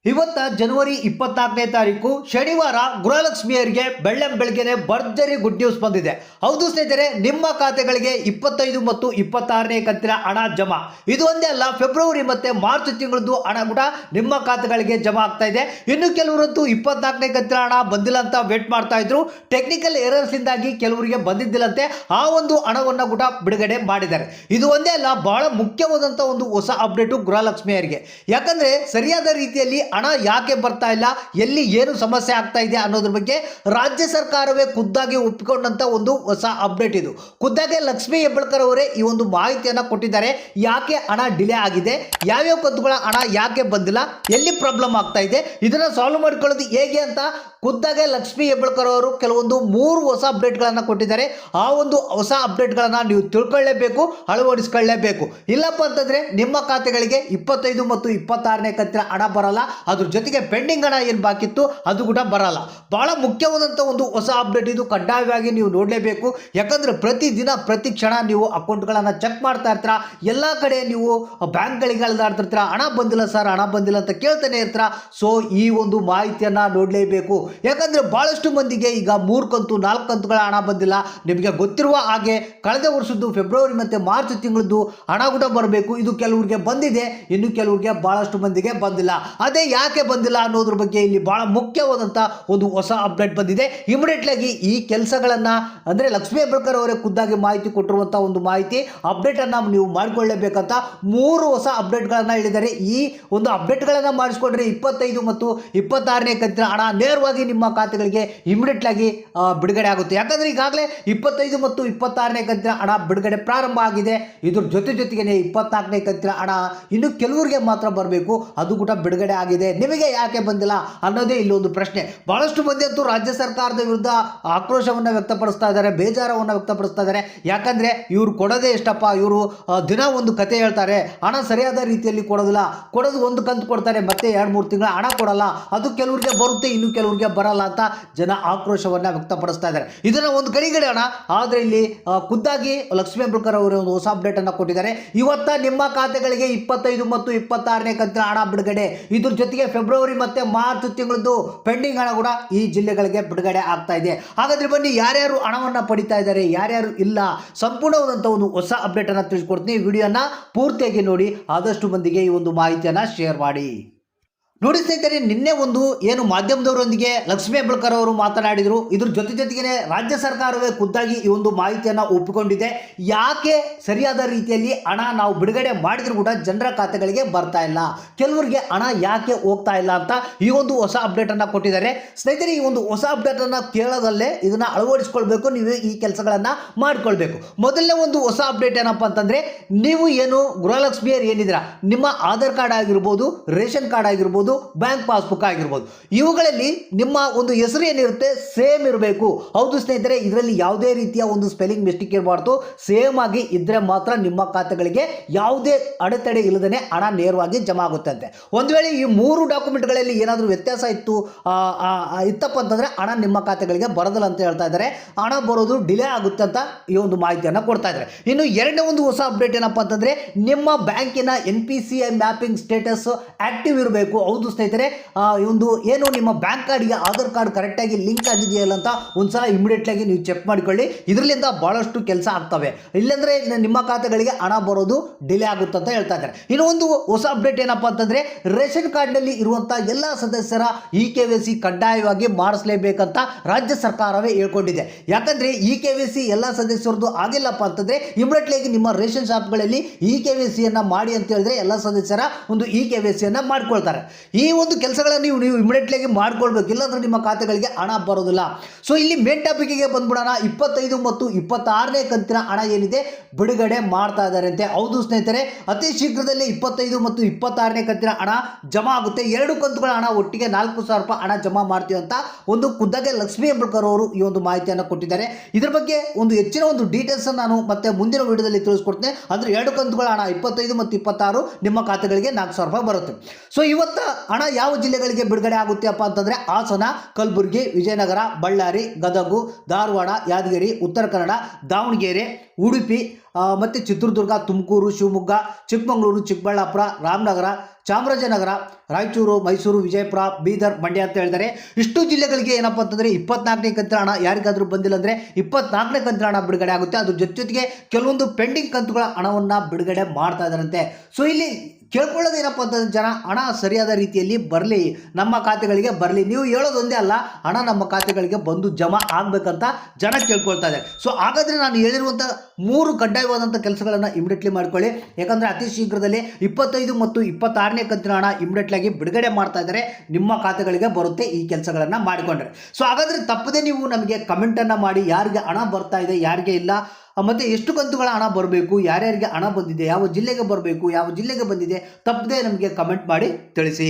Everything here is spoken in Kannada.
ಇವತ್ತ ಜನವರಿ 24ನೇ ತಾರೀಕು ಶನಿವಾರ ಗೃಹಲಕ್ಷ್ಮಿಯರಿಗೆ ಬೆಳ್ಳಂಬೆಳಗ್ಗೆನೆ ಭರ್ಜರಿ ಗುಡ್ ನ್ಯೂಸ್ ಬಂದಿದೆ. ಹೌದು ಸ್ನೇಹಿತರೆ, ನಿಮ್ಮ ಖಾತೆಗಳಿಗೆ 25 ಮತ್ತು 26ನೇ ಕಂತಿನ ಹಣ ಜಮಾ. ಇದು ಒಂದೇ ಅಲ್ಲ, ಫೆಬ್ರವರಿ ಮತ್ತೆ ಮಾರ್ಚ್ ತಿಂಗಳದ್ದು ಹಣ ಕೂಡ ನಿಮ್ಮ ಖಾತೆಗಳಿಗೆ ಜಮಾ ಆಗ್ತಾ ಇದೆ. ಇನ್ನು ಕೆಲವರಂತೂ 24ನೇ ಕಂತಿನ ಹಣ ಬಂದಿಲ್ಲ ಅಂತ ವೇಟ್ ಮಾಡ್ತಾ ಇದ್ರು. ಟೆಕ್ನಿಕಲ್ ಎರರ್ಸ್ ಇಂದಾಗಿ ಕೆಲವರಿಗೆ ಬಂದಿದ್ದಿಲ್ಲಂತೆ. ಆ ಒಂದು ಹಣವನ್ನು ಕೂಡ ಬಿಡುಗಡೆ ಮಾಡಿದ್ದಾರೆ. ಇದು ಒಂದೇ ಅಲ್ಲ, ಬಹಳ ಮುಖ್ಯವಾದಂಥ ಒಂದು ಹೊಸ ಅಪ್ಡೇಟು ಗೃಹಲಕ್ಷ್ಮಿಯರಿಗೆ. ಯಾಕಂದ್ರೆ ಸರಿಯಾದ ರೀತಿಯಲ್ಲಿ ಹಣ ಯಾಕೆ ಬರ್ತಾ ಇಲ್ಲ, ಎಲ್ಲಿ ಏನು ಸಮಸ್ಯೆ ಆಗ್ತಾ ಇದೆ ಅನ್ನೋದ್ರ ಬಗ್ಗೆ ರಾಜ್ಯ ಸರ್ಕಾರವೇ ಖುದ್ದಾಗಿ ಒಪ್ಪಿಕೊಂಡಂತ ಒಂದು ಹೊಸ ಅಪ್ಡೇಟ್ ಇದು. ಖುದ್ದಾಗಿ ಲಕ್ಷ್ಮೀ ಹೆಬ್ಬಾಳ್ಕರ್ ಅವರೇ ಈ ಒಂದು ಮಾಹಿತಿಯನ್ನು ಕೊಟ್ಟಿದ್ದಾರೆ. ಯಾಕೆ ಹಣ ಡಿಲೇ ಆಗಿದೆ, ಯಾವ್ಯಾವ ಕಂತುಗಳ ಹಣ ಯಾಕೆ ಬಂದಿಲ್ಲ, ಎಲ್ಲಿ ಪ್ರಾಬ್ಲಮ್ ಆಗ್ತಾ ಇದೆ, ಇದನ್ನ ಸಾಲ್ವ್ ಮಾಡ್ಕೊಳ್ಳೋದು ಹೇಗೆ ಅಂತ ಖುದ್ದಾಗೆ ಲಕ್ಷ್ಮೀ ಹೆಬ್ಬಾಳ್ಕರ್ ಅವರು ಕೆಲವೊಂದು 3 ಹೊಸ ಅಪ್ಡೇಟ್ಗಳನ್ನು ಕೊಟ್ಟಿದ್ದಾರೆ. ಆ ಒಂದು ಹೊಸ ಅಪ್ಡೇಟ್ಗಳನ್ನು ನೀವು ತಿಳ್ಕೊಳ್ಳೇಬೇಕು, ಅಳವಡಿಸ್ಕೊಳ್ಳೇಬೇಕು. ಇಲ್ಲಪ್ಪ ಅಂತಂದ್ರೆ ನಿಮ್ಮ ಖಾತೆಗಳಿಗೆ 25 ಮತ್ತು 26ನೇ ಕಂತಿನ ಹಣ ಬರಲ್ಲ. ಅದ್ರ ಜೊತೆಗೆ ಪೆಂಡಿಂಗ್ ಹಣ ಏನು ಬಾಕಿತ್ತು ಅದು ಕೂಡ ಬರಲ್ಲ. ಬಹಳ ಮುಖ್ಯವಾದಂಥ ಒಂದು ಹೊಸ ಅಪ್ಡೇಟ್ ಇದು. ಕಡ್ಡಾಯವಾಗಿ ನೀವು ನೋಡಲೇಬೇಕು. ಯಾಕಂದ್ರೆ ಪ್ರತಿದಿನ ಪ್ರತಿ ಕ್ಷಣ ನೀವು ಅಕೌಂಟ್ಗಳನ್ನು ಚೆಕ್ ಮಾಡ್ತಾ ಇರ್ತೀರ. ಎಲ್ಲ ಕಡೆ ನೀವು ಬ್ಯಾಂಕ್ಗಳಿಗೆ ಅಲ್ದಾಡ್ತಿರ್ತೀರ, ಹಣ ಬಂದಿಲ್ಲ ಸರ್, ಹಣ ಬಂದಿಲ್ಲ ಅಂತ ಕೇಳ್ತಾನೆ ಇರ್ತೀರ. ಸೊ ಈ ಒಂದು ಮಾಹಿತಿಯನ್ನು ನೋಡಲೇಬೇಕು. ಯಾಕಂದ್ರೆ ಬಹಳಷ್ಟು ಮಂದಿಗೆ ಈಗ 3 ಕಂತು 4 ಕಂತುಗಳ ಹಣ ಬಂದಿಲ್ಲ. ನಿಮಗೆ ಗೊತ್ತಿರುವ ಹಾಗೆ ಕಳೆದ ವರ್ಷದ್ದು ಫೆಬ್ರವರಿ ಮತ್ತು ಮಾರ್ಚ್ ತಿಂಗಳದ್ದು ಹಣ ಕೂಡ ಬರಬೇಕು. ಇದು ಕೆಲವರಿಗೆ ಬಂದಿದೆ, ಇನ್ನು ಕೆಲವರಿಗೆ ಬಹಳಷ್ಟು ಮಂದಿಗೆ ಬಂದಿಲ್ಲ. ಅದೇ ಯಾಕೆ ಬಂದಿಲ್ಲ ಅನ್ನೋದ್ರ ಬಗ್ಗೆ ಇಲ್ಲಿ ಬಹಳ ಮುಖ್ಯವಾದಂಥ ಒಂದು ಹೊಸ ಅಪ್ಡೇಟ್ ಬಂದಿದೆ. ಇಮಿಡಿಯೇಟ್ಲಿ ಆಗಿ ಈ ಕೆಲಸಗಳನ್ನು ಅಂದರೆ ಲಕ್ಷ್ಮೀ ಹೆಬ್ಬಾಳ್ಕರ್ ಅವರೇ ಖುದ್ದಾಗಿ ಮಾಹಿತಿ ಕೊಟ್ಟಿರುವಂಥ ಒಂದು ಮಾಹಿತಿ ಅಪ್ಡೇಟನ್ನು ನೀವು ಮಾಡಿಕೊಳ್ಳಲೇಬೇಕಂತ 3 ಹೊಸ ಅಪ್ಡೇಟ್ಗಳನ್ನು ಹೇಳಿದ್ದಾರೆ. ಈ ಒಂದು ಅಪ್ಡೇಟ್ಗಳನ್ನು ಮಾಡಿಸ್ಕೊಂಡ್ರೆ 25 ಮತ್ತು 26ನೇ ಕಂತಿನ ಹಣ ನೇರವಾಗಿ ನಿಮ್ಮ ಖಾತೆಗಳಿಗೆ ಇಮಿಡಿಯೇಟ್ಲಿ ಆಗಿ ಬಿಡುಗಡೆ ಆಗುತ್ತೆ. ಯಾಕಂದರೆ ಈಗಾಗಲೇ 25 ಮತ್ತು 26ನೇ ಕಂತಿನ ಹಣ ಬಿಡುಗಡೆ ಪ್ರಾರಂಭ ಆಗಿದೆ. ಇದ್ರ ಜೊತೆಗೆ 24ನೇ ಕಂತಿನ ಹಣ ಇನ್ನು ಕೆಲವರಿಗೆ ಮಾತ್ರ ಬರಬೇಕು, ಅದು ಕೂಡ ಬಿಡುಗಡೆ ಆಗಿದೆ. ನಿಮಗೆ ಯಾಕೆ ಬಂದಿಲ್ಲ ಅನ್ನೋದೇ ಇಲ್ಲೊಂದು ಪ್ರಶ್ನೆ. ಬಹಳಷ್ಟು ಮಂದಿ ಅಂತೂ ರಾಜ್ಯ ಸರ್ಕಾರದ ವಿರುದ್ಧ ಆಕ್ರೋಶವನ್ನು ವ್ಯಕ್ತಪಡಿಸ್ತಾ ಇದ್ದಾರೆ, ಬೇಜಾರವನ್ನು ವ್ಯಕ್ತಪಡಿಸ್ತಾ ಇದ್ದಾರೆ. ಯಾಕಂದ್ರೆ ಇವರು ಕೊಡೋದೇ ಇಷ್ಟಪ್ಪ, ಇವರು ದಿನ ಒಂದು ಕತೆ ಹೇಳ್ತಾರೆ, ಹಣ ಸರಿಯಾದ ರೀತಿಯಲ್ಲಿ ಕೊಡೋದಿಲ್ಲ, ಕೊಡೋದು ಒಂದು ಕಂತು ಕೊಡ್ತಾರೆ, ಮತ್ತೆ 2-3 ತಿಂಗಳ ಹಣ ಕೊಡಲ್ಲ, ಅದು ಕೆಲವರಿಗೆ ಬರುತ್ತೆ, ಇನ್ನು ಕೆಲವರಿಗೆ ಬರಲ್ಲ ಅಂತ ಜನ ಆಕ್ರೋಶವನ್ನು ವ್ಯಕ್ತಪಡಿಸ್ತಾ ಇದ್ದಾರೆ. ಇದನ್ನ ಒಂದು ಕಡೆಗಡೆಯೋಣ. ಆದರೆ ಇಲ್ಲಿ ಖುದ್ದಾಗಿ ಲಕ್ಷ್ಮೀ ಹೆಬ್ಬಾಳ್ಕರ್ ಅವರು ಒಂದು ಹೊಸ ಅಪ್ಡೇಟ್ ಅನ್ನು ಕೊಟ್ಟಿದ್ದಾರೆ. ಇವತ್ತ ನಿಮ್ಮ ಖಾತೆಗಳಿಗೆ 25 ಮತ್ತು 26ನೇ ಕಂತಿನ ಹಣ ಬಿಡುಗಡೆ. ಇದ್ರ ಜೊತೆಗೆ ಫೆಬ್ರವರಿ ಮತ್ತೆ ಮಾರ್ಚ್ ತಿಂಗಳದ್ದು ಪೆಂಡಿಂಗ್ ಹಣ ಕೂಡ ಈ ಜಿಲ್ಲೆಗಳಿಗೆ ಬಿಡುಗಡೆ ಆಗ್ತಾ ಇದೆ. ಹಾಗಾದ್ರೆ ಬನ್ನಿ, ಯಾರ್ಯಾರು ಹಣವನ್ನು ಪಡಿತಾ ಇದ್ದಾರೆ, ಯಾರ್ಯಾರು ಇಲ್ಲ, ಸಂಪೂರ್ಣವಾದಂಥ ಒಂದು ಹೊಸ ಅಪ್ಡೇಟ್ ಅನ್ನು ತಿಳಿಸ್ಕೊಡ್ತೀನಿ. ವಿಡಿಯೋನ ಪೂರ್ತಿಯಾಗಿ ನೋಡಿ, ಆದಷ್ಟು ಮಂದಿಗೆ ಈ ಒಂದು ಮಾಹಿತಿಯನ್ನು ಶೇರ್ ಮಾಡಿ. ನೋಡಿ ಸ್ನೇಹಿತರೆ, ನಿನ್ನೆ ಒಂದು ಏನು ಮಾಧ್ಯಮದವರೊಂದಿಗೆ ಲಕ್ಷ್ಮೀ ಹೆಬ್ಬಾಳ್ಕರ್ ಅವರು ಮಾತನಾಡಿದರು. ಇದ್ರ ಜೊತೆಗೆ ರಾಜ್ಯ ಸರ್ಕಾರವೇ ಖುದ್ದಾಗಿ ಈ ಒಂದು ಮಾಹಿತಿಯನ್ನು ಒಪ್ಪಿಕೊಂಡಿದೆ. ಯಾಕೆ ಸರಿಯಾದ ರೀತಿಯಲ್ಲಿ ಹಣ ನಾವು ಬಿಡುಗಡೆ ಮಾಡಿದ್ರು ಕೂಡ ಜನರ ಖಾತೆಗಳಿಗೆ ಬರ್ತಾ ಇಲ್ಲ, ಕೆಲವರಿಗೆ ಹಣ ಯಾಕೆ ಹೋಗ್ತಾ ಇಲ್ಲ ಅಂತ ಈ ಒಂದು ಹೊಸ ಅಪ್ಡೇಟ್ ಅನ್ನು ಕೊಟ್ಟಿದ್ದಾರೆ. ಸ್ನೇಹಿತರೆ, ಈ ಒಂದು ಹೊಸ ಅಪ್ಡೇಟ್ ಅನ್ನು ಕೇಳೋದಲ್ಲೇ ಇದನ್ನ ಅಳವಡಿಸ್ಕೊಳ್ಬೇಕು, ನೀವು ಈ ಕೆಲಸಗಳನ್ನ ಮಾಡ್ಕೊಳ್ಬೇಕು. ಮೊದಲನೇ ಒಂದು ಹೊಸ ಅಪ್ಡೇಟ್ ಏನಪ್ಪಾ ಅಂತಂದ್ರೆ, ನೀವು ಏನು ಗೃಹಲಕ್ಷ್ಮಿಯರು ಏನಿದ್ರ, ನಿಮ್ಮ ಆಧಾರ್ ಕಾರ್ಡ್ ಆಗಿರ್ಬೋದು, ರೇಷನ್ ಕಾರ್ಡ್ ಆಗಿರ್ಬೋದು, ಬ್ಯಾಂಕ್ ಪಾಸ್ಬುಕ್ ಆಗಿರ್ಬೋದು, ಇವುಗಳಲ್ಲಿ ನಿಮ್ಮ ಒಂದು ಹೆಸರು ಏನಿರುತ್ತೆ ಸೇಮ್ ಇರಬೇಕು. ಹೌದು ಸ್ನೇಹಿತರೆ, ಇದರಲ್ಲಿ ಯಾವುದೇ ರೀತಿಯ ಒಂದು ಸ್ಪೆಲ್ಲಿಂಗ್ ಮಿಸ್ಟೇಕ್ ಇರಬಾರ್ದು. ಸೇಮ್ ಆಗಿ ಇದ್ರೆ ಮಾತ್ರ ನಿಮ್ಮ ಖಾತೆಗಳಿಗೆ ಯಾವುದೇ ಅಡೆತಡೆ ಇಲ್ಲದೇ ಹಣ ನೇರವಾಗಿ ಜಮಾ ಆಗುತ್ತೆ ಅಂತೆ. ಒಂದು ವೇಳೆ ಈ 3 ಡಾಕ್ಯುಮೆಂಟ್ಗಳಲ್ಲಿ ಏನಾದರೂ ವ್ಯತ್ಯಾಸ ಇತ್ತಪ್ಪ ಅಂತಂದ್ರೆ ಹಣ ನಿಮ್ಮ ಖಾತೆಗಳಿಗೆ ಬರೋದಿಲ್ಲ ಅಂತ ಹೇಳ್ತಾ ಇದ್ದಾರೆ. ಹಣ ಬರೋದು ಡಿಲೇ ಆಗುತ್ತೆ ಅಂತ ಈ ಒಂದು ಮಾಹಿತಿಯನ್ನು ಕೊಡ್ತಾ ಇದ್ದಾರೆ. ಇನ್ನು ಎರಡನೇ ಒಂದು ಹೊಸ ಅಪ್ಡೇಟ್ ಏನಪ್ಪಾ ಅಂತಂದ್ರೆ, ನಿಮ್ಮ ಬ್ಯಾಂಕಿನ NPCI ಮ್ಯಾಪಿಂಗ್ ಸ್ಟೇಟಸ್ ಆಕ್ಟಿವ್ ಇರಬೇಕು. ಹೌದು ಸ್ನೇಹಿತರೆ, ಒಂದು ಏನು ನಿಮ್ಮ ಬ್ಯಾಂಕ್ ಕಾರ್ಡ್ಗೆ ಆಧಾರ್ ಕಾರ್ಡ್ ಕರೆಕ್ಟಾಗಿ ಲಿಂಕ್ ಆಗಿದೆಯಲ್ಲ ಅಂತ ಒಂದ್ಸಲ ಇಮಿಡಿಯೇಟ್ಲಿ ಆಗಿ ನೀವು ಚೆಕ್ ಮಾಡಿಕೊಳ್ಳಿ. ಇದರಿಂದ ಬಹಳಷ್ಟು ಕೆಲಸ ಆಗ್ತವೆ. ಇಲ್ಲಾಂದ್ರೆ ನಿಮ್ಮ ಖಾತೆಗಳಿಗೆ ಹಣ ಬರೋದು ಡಿಲೇ ಆಗುತ್ತೆ ಅಂತ ಹೇಳ್ತಾ ಇದ್ದಾರೆ. ಇನ್ನು ಒಂದು ಹೊಸ ಅಪ್ಡೇಟ್ ಏನಪ್ಪಾ ಅಂತಂದ್ರೆ, ರೇಷನ್ ಕಾರ್ಡ್ನಲ್ಲಿ ಇರುವಂತಹ ಎಲ್ಲ ಸದಸ್ಯರ KYC ಕಡ್ಡಾಯವಾಗಿ ಮಾಡಿಸಲೇಬೇಕಂತ ರಾಜ್ಯ ಸರ್ಕಾರವೇ ಹೇಳ್ಕೊಂಡಿದೆ. ಯಾಕಂದ್ರೆ KYC ಎಲ್ಲ ಸದಸ್ಯರದ್ದು ಆಗಿಲ್ಲಪ್ಪ ಅಂತಂದ್ರೆ ಇಮಿಡಿಯೇಟ್ಲಿ ಆಗಿ ನಿಮ್ಮ ರೇಷನ್ ಶಾಪ್ಗಳಲ್ಲಿ KYC ಮಾಡಿ ಅಂತ ಹೇಳಿದ್ರೆ ಎಲ್ಲ ಸದಸ್ಯರ ಒಂದು KYC ಮಾಡ್ಕೊಳ್ತಾರೆ. ಈ ಒಂದು ಕೆಲಸಗಳನ್ನು ನೀವು ಇಮಿಡಿಯೇಟ್ಲಿ ಆಗಿ ಮಾಡ್ಕೊಳ್ಬೇಕು, ಇಲ್ಲಾಂದ್ರೆ ನಿಮ್ಮ ಖಾತೆಗಳಿಗೆ ಹಣ ಬರೋದಿಲ್ಲ. ಸೊ ಇಲ್ಲಿ ಮೇನ್ ಟಾಪಿಕ್ಗೆ ಬಂದ್ಬಿಡೋಣ. 25 ಮತ್ತು 26ನೇ ಕಂತಿನ ಹಣ ಏನಿದೆ ಬಿಡುಗಡೆ ಮಾಡ್ತಾ ಇದ್ದಾರೆ ಅಂತೆ. ಹೌದು ಸ್ನೇಹಿತರೆ, ಅತಿ ಶೀಘ್ರದಲ್ಲೇ 25 ಮತ್ತು 26ನೇ ಕಂತಿನ ಹಣ ಜಮಾ ಆಗುತ್ತೆ. 2 ಕಂತುಗಳ ಹಣ ಒಟ್ಟಿಗೆ 4,000 ರೂಪಾಯಿ ಹಣ ಜಮಾ ಮಾಡ್ತೀವಿ ಅಂತ ಒಂದು ಖುದ್ದಾಗೆ ಲಕ್ಷ್ಮೀ ಹೆಬ್ಬಾಳ್ಕರ್ ಅವರು ಈ ಒಂದು ಮಾಹಿತಿಯನ್ನು ಕೊಟ್ಟಿದ್ದಾರೆ. ಇದ್ರ ಬಗ್ಗೆ ಒಂದು ಹೆಚ್ಚಿನ ಒಂದು ಡೀಟೇಲ್ಸ್ ನಾನು ಮತ್ತೆ ಮುಂದಿನ ವಿಡಿಯೋದಲ್ಲಿ ತಿಳಿಸ್ಕೊಡ್ತೇನೆ. ಅಂದ್ರೆ 2 ಕಂತುಗಳ ಹಣ 25 ಮತ್ತು 26 ನಿಮ್ಮ ಖಾತೆಗಳಿಗೆ 4,000 ರೂಪಾಯಿ ಬರುತ್ತೆ. ಸೊ ಇವತ್ತು ಹಣ ಯಾವ ಜಿಲ್ಲೆಗಳಿಗೆ ಬಿಡುಗಡೆ ಆಗುತ್ತೆಪ್ಪ ಅಂತಂದ್ರೆ, ಹಾಸನ, ಕಲಬುರಗಿ, ವಿಜಯನಗರ, ಬಳ್ಳಾರಿ, ಗದಗ, ಧಾರವಾಡ, ಯಾದಗಿರಿ, ಉತ್ತರ ಕನ್ನಡ, ದಾವಣಗೆರೆ, ಉಡುಪಿ ಮತ್ತು ಚಿತ್ರದುರ್ಗ, ತುಮಕೂರು, ಶಿವಮೊಗ್ಗ, ಚಿಕ್ಕಮಗಳೂರು, ಚಿಕ್ಕಬಳ್ಳಾಪುರ, ರಾಮನಗರ, ಚಾಮರಾಜನಗರ, ರಾಯಚೂರು, ಮೈಸೂರು, ವಿಜಯಪುರ, ಬೀದರ್, ಮಂಡ್ಯ ಅಂತ ಹೇಳಿದರೆ ಇಷ್ಟು ಜಿಲ್ಲೆಗಳಿಗೆ ಏನಪ್ಪ ಅಂತಂದರೆ 24ನೇ ಕಂತಿನ ಹಣ ಯಾರಿಗಾದರೂ ಬಂದಿಲ್ಲ ಅಂದರೆ 24ನೇ ಕಂತಿನ ಹಣ ಬಿಡುಗಡೆ ಆಗುತ್ತೆ. ಅದ್ರ ಜೊತೆಗೆ ಕೆಲವೊಂದು ಪೆಂಡಿಂಗ್ ಕಂತುಗಳ ಹಣವನ್ನು ಬಿಡುಗಡೆ ಮಾಡ್ತಾ ಇದ್ದಾರಂತೆ. ಸೊ ಇಲ್ಲಿ ಕೇಳ್ಕೊಳ್ಳೋದೇನಪ್ಪ ಅಂತಂದ್ರೆ ಜನ ಹಣ ಸರಿಯಾದ ರೀತಿಯಲ್ಲಿ ಬರಲಿ, ನಮ್ಮ ಖಾತೆಗಳಿಗೆ ಬರಲಿ. ನೀವು ಹೇಳೋದೊಂದೇ ಅಲ್ಲ, ಹಣ ನಮ್ಮ ಖಾತೆಗಳಿಗೆ ಬಂದು ಜಮಾ ಆಗಬೇಕಂತ ಜನ ಕೇಳ್ಕೊಳ್ತಾ ಇದ್ದಾರೆ. ಸೊ ಹಾಗಾದರೆ ನಾನು ಹೇಳಿರುವಂಥ 3 ಕಡ್ಡಾಯವಾದಂಥ ಕೆಲಸಗಳನ್ನು ಇಮಿಡಿಯೇಟ್ಲಿ ಮಾಡ್ಕೊಳ್ಳಿ. ಯಾಕಂದರೆ ಅತಿ ಶೀಘ್ರದಲ್ಲಿ 25 ಮತ್ತು 26ನೇ ಕಂತಿನ ಹಣ ಇಮಿಡಿಯೇಟ್ಲಾಗಿ ಬಿಡುಗಡೆ ಮಾಡ್ತಾ ಇದ್ದಾರೆ. ನಿಮ್ಮ ಖಾತೆಗಳಿಗೆ ಬರುತ್ತೆ ಈ ಕೆಲಸಗಳನ್ನು ಮಾಡಿಕೊಂಡ್ರೆ. ಸೊ ಹಾಗಾದರೆ ತಪ್ಪದೆ ನೀವು ನಮಗೆ ಕಮೆಂಟನ್ನು ಮಾಡಿ, ಯಾರಿಗೆ ಹಣ ಬರ್ತಾ ಇದೆ, ಯಾರಿಗೆ ಇಲ್ಲ, ಮತ್ತು ಎಷ್ಟು ಕಂತುಗಳ ಹಣ ಬರಬೇಕು, ಯಾರ್ಯಾರಿಗೆ ಹಣ ಬಂದಿದೆ, ಯಾವ ಜಿಲ್ಲೆಗೆ ಬರಬೇಕು, ಯಾವ ಜಿಲ್ಲೆಗೆ ಬಂದಿದೆ, ತಪ್ಪದೆ ನಮಗೆ ಕಮೆಂಟ್ ಮಾಡಿ ತಿಳಿಸಿ.